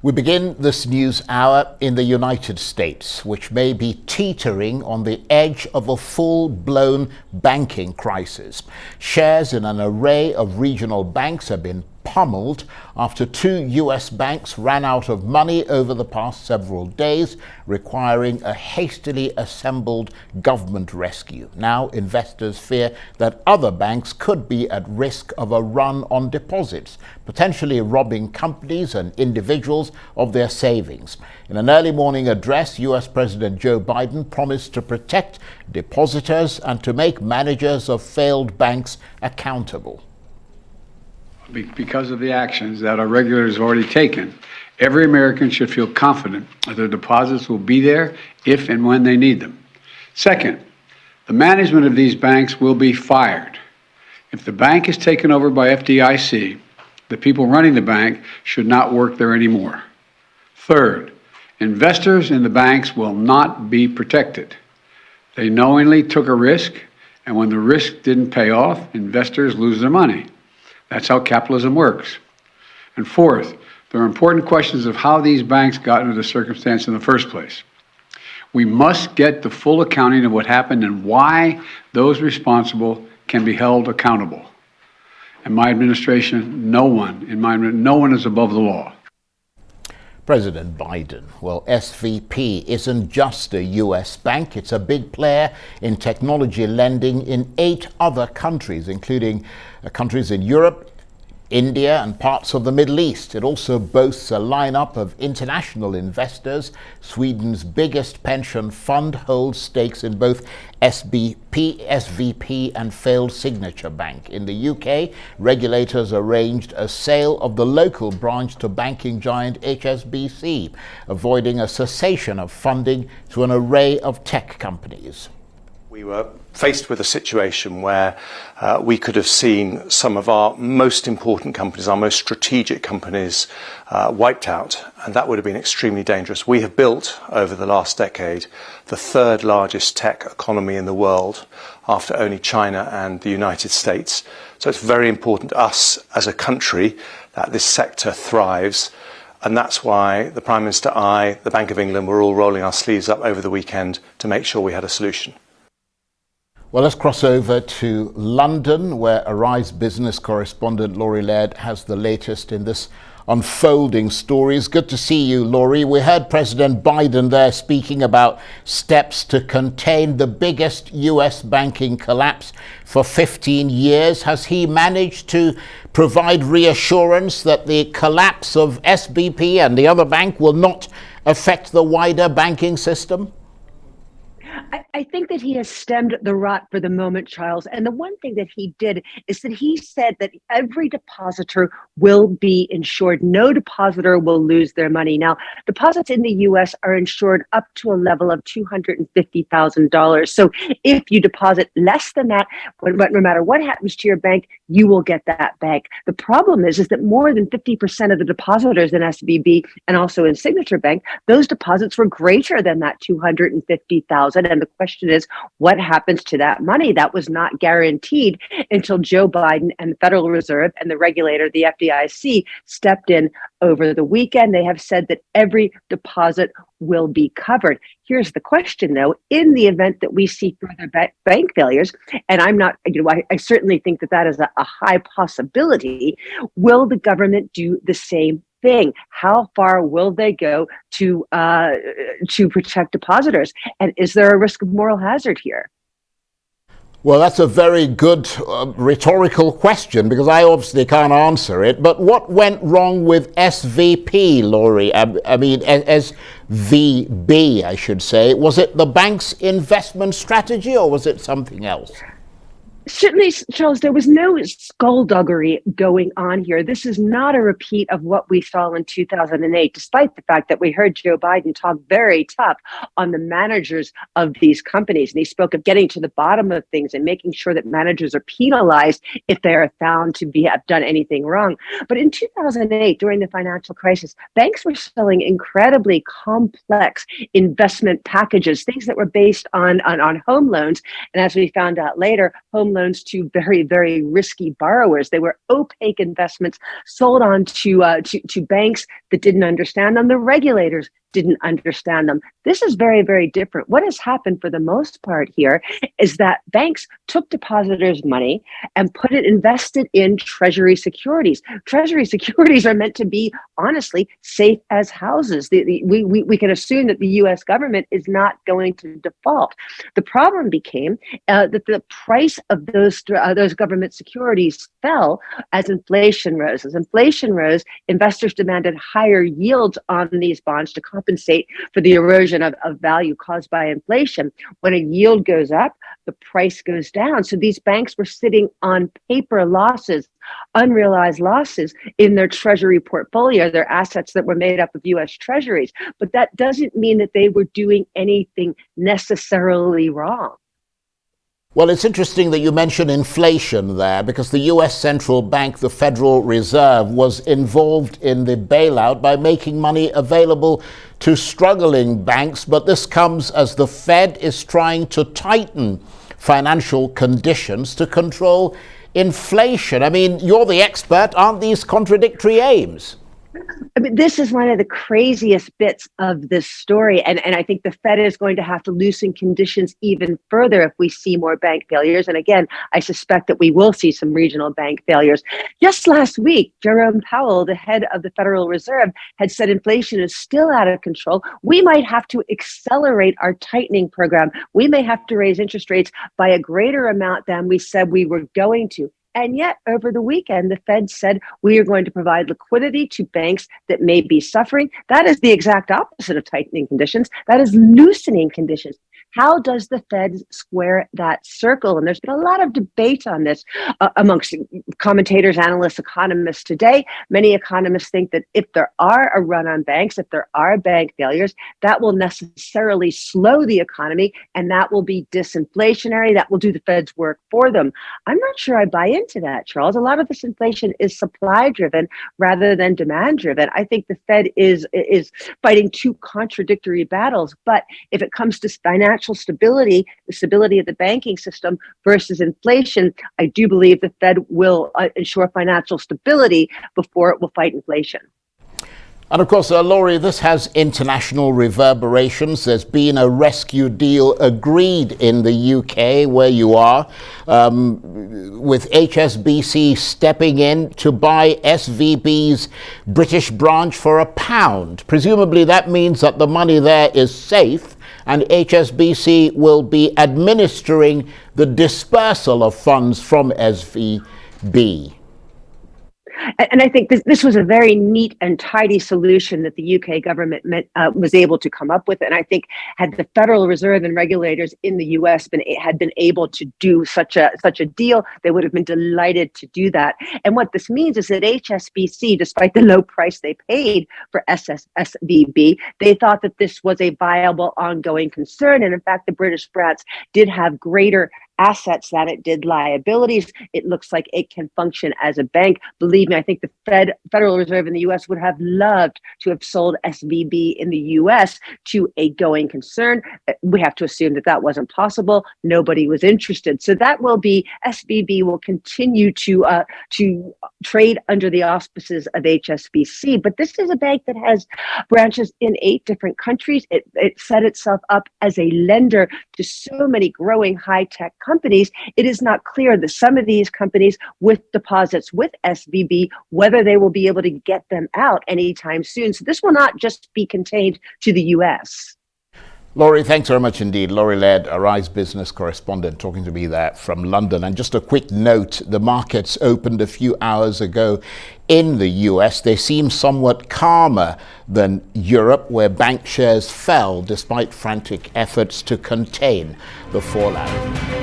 We begin this news hour in the United States, which may be teetering on the edge of a full-blown banking crisis. Shares in an array of regional banks have been pummeled after two U.S. banks ran out of money over the past several days, requiring a hastily assembled government rescue. Now, investors fear that other banks could be at risk of a run on deposits, potentially robbing companies and individuals of their savings. In an early morning address, U.S. President Joe Biden promised to protect depositors and to make managers of failed banks accountable. Because of the actions that our regulators have already taken, every American should feel confident that their deposits will be there if and when they need them. Second, the management of these banks will be fired. If the bank is taken over by FDIC, the people running the bank should not work there anymore. Third, investors in the banks will not be protected. They knowingly took a risk, and when the risk didn't pay off, investors lose their money. That's how capitalism works. And fourth, there are important questions of how these banks got into the circumstance in the first place. We must get the full accounting of what happened and why those responsible can be held accountable. In my administration, no one is above the law. President Biden, well, SVB isn't just a U.S. bank. It's a big player in technology lending in 8 other countries, including countries in Europe, India, and parts of the Middle East. It also boasts a lineup of international investors. Sweden's biggest pension fund holds stakes in both SVB and failed Signature Bank. In the UK, regulators arranged a sale of the local branch to banking giant HSBC, avoiding a cessation of funding to an array of tech companies. We were faced with a situation where we could have seen some of our most important companies, our most strategic companies, wiped out, and that would have been extremely dangerous. We have built, over the last decade, the 3rd largest tech economy in the world, after only China and the United States. So it's very important to us as a country that this sector thrives. And that's why the Prime Minister, the Bank of England, were all rolling our sleeves up over the weekend to make sure we had a solution. Well, let's cross over to London, where Arise business correspondent Laurie Laird has the latest in this unfolding story. It's good to see you, Laurie. We heard President Biden there speaking about steps to contain the biggest U.S. banking collapse for 15 years. Has he managed to provide reassurance that the collapse of SVB and the other bank will not affect the wider banking system? I think that he has stemmed the rot for the moment, Charles. And the one thing that he did is that he said that every depositor will be insured. No depositor will lose their money. Now, deposits in the U.S. are insured up to a level of $250,000. So if you deposit less than that, no matter what happens to your bank, you will get that back. The problem is that more than 50% of the depositors in SVB and also in Signature Bank, those deposits were greater than that $250,000. And the question is, what happens to that money? That was not guaranteed until Joe Biden and the Federal Reserve and the regulator, the FDIC, stepped in over the weekend. They have said that every deposit will be covered. Here's the question, though. In the event that we see further bank failures, and I'm not, I certainly think that that is a high possibility, will the government do the same thing? How far will they go to protect depositors? And is there a risk of moral hazard here? Well, that's a very good rhetorical question, because I obviously can't answer it. But what went wrong with SVB, Laurie? I mean, SVB, I should say. Was it the bank's investment strategy, or was it something else? Certainly, Charles, there was no skullduggery going on here. This is not a repeat of what we saw in 2008, despite the fact that we heard Joe Biden talk very tough on the managers of these companies. And he spoke of getting to the bottom of things and making sure that managers are penalized if they are found to have done anything wrong. But in 2008, during the financial crisis, banks were selling incredibly complex investment packages, things that were based on home loans. And as we found out later, home home loans to very, very risky borrowers. They were opaque investments sold on to banks that didn't understand them. The regulators didn't understand them. This is very, very different. What has happened for the most part here is that banks took depositors' money and put it invested in Treasury securities. Treasury securities are meant to be, honestly, safe as houses. We can assume that the U.S. government is not going to default. The problem became that the price of those government securities fell as inflation rose. As inflation rose, investors demanded higher yields on these bonds to compensate for the erosion of value caused by inflation. When a yield goes up, the price goes down. So these banks were sitting on paper losses, unrealized losses in their treasury portfolio, their assets that were made up of U.S. treasuries. But that doesn't mean that they were doing anything necessarily wrong. Well, it's interesting that you mention inflation there, because the U.S. central bank, the Federal Reserve, was involved in the bailout by making money available to struggling banks. But this comes as the Fed is trying to tighten financial conditions to control inflation. I mean, you're the expert. Aren't these contradictory aims? I mean, this is one of the craziest bits of this story. And I think the Fed is going to have to loosen conditions even further if we see more bank failures. And again, I suspect that we will see some regional bank failures. Just last week, Jerome Powell, the head of the Federal Reserve, had said inflation is still out of control. We might have to accelerate our tightening program. We may have to raise interest rates by a greater amount than we said we were going to. And yet, over the weekend, the Fed said we are going to provide liquidity to banks that may be suffering. That is the exact opposite of tightening conditions. That is loosening conditions. How does the Fed square that circle? And there's been a lot of debate on this amongst commentators, analysts, economists today. Many economists think that if there are a run on banks, if there are bank failures, that will necessarily slow the economy, and that will be disinflationary. That will do the Fed's work for them. I'm not sure I buy into that, Charles. A lot of this inflation is supply driven rather than demand driven. I think the Fed is fighting two contradictory battles. But if it comes to financial stability, the stability of the banking system versus inflation, I do believe the Fed will ensure financial stability before it will fight inflation. And of course, Laurie, this has international reverberations. There's been a rescue deal agreed in the UK, where you are, with HSBC stepping in to buy SVB's British branch for £1. Presumably that means that the money there is safe, and HSBC will be administering the dispersal of funds from SVB. And I think this was a very neat and tidy solution that the UK government was able to come up with. And I think had the Federal Reserve and regulators in the US had been able to do such a deal, they would have been delighted to do that. And what this means is that HSBC, despite the low price they paid for SVB, they thought that this was a viable ongoing concern. And in fact, the British brats did have greater assets than it did liabilities. It looks like it can function as a bank. Believe me, I think the Federal Reserve in the U.S. would have loved to have sold SVB in the U.S. to a going concern. We have to assume that that wasn't possible. Nobody was interested. So that will be, SVB will continue to trade under the auspices of HSBC. But this is a bank that has branches in 8 different countries. It set itself up as a lender to so many growing high-tech companies. It is not clear that some of these companies with deposits with SVB, whether they will be able to get them out anytime soon. So this will not just be contained to the U.S. Laurie, thanks very much indeed. Laurie Laird, Arise business correspondent, talking to me there from London. And just a quick note, the markets opened a few hours ago in the US. They seem somewhat calmer than Europe, where bank shares fell despite frantic efforts to contain the fallout.